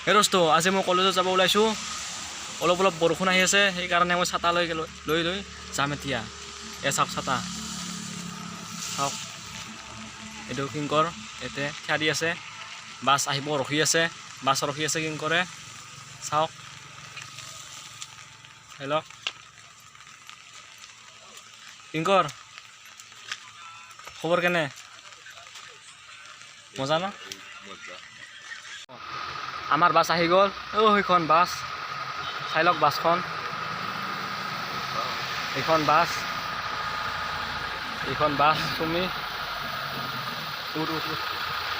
এই দোস্ত আজি মই কলেজত যাব ওলাইছোঁ অলপ বৰষুণ আহি আছে সেইকাৰণে মই ছাতা লৈ যাম এতিয়া চাওক ছাতা চাওক এইটো কিংকৰ ইয়াতে থিয়া দি আছে বাছ আহিব ৰখি আছে বাছ ৰখি আছে কিংকৰে চাওক হেল্ল' কিংকৰ খবৰ কেনে মজা ন আমাৰ বাছ আহি গ'ল সেইখন বাছ চাই লওক বাছখন এইখন বাছ তুমি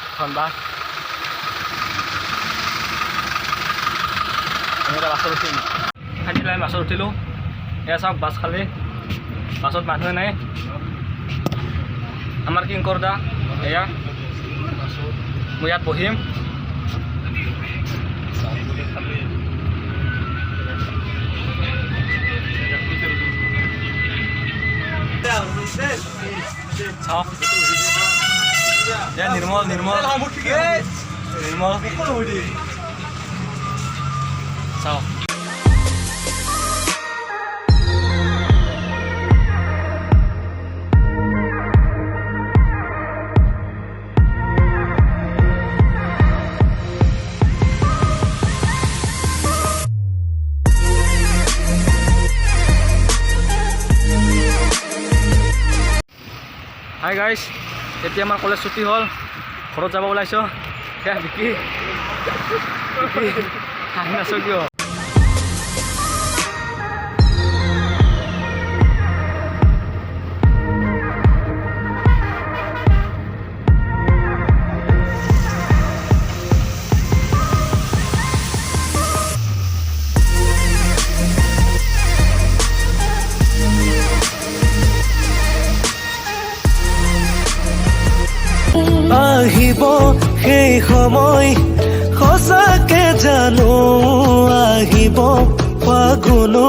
এখন বাছ আমি এটা বাছত উঠিম খালি পেলাই বাছত উঠিলোঁ এয়া চাওক বাছ খালি বাছত মানুহে নাই আমাৰ কিংকৰ দা এয়া মই ইয়াত বহিম চাওক নিৰ্মল চাওক হাই গাইজ এতিয়া আমাৰ কলেজ ছুটি হ'ল ঘৰত যাব ওলাইছোঁ সেয়া বিকি হাঁহি নাছোঁ কিয় আহিব সেই সময় সঁচাকে জানো আহিব ফাগুনো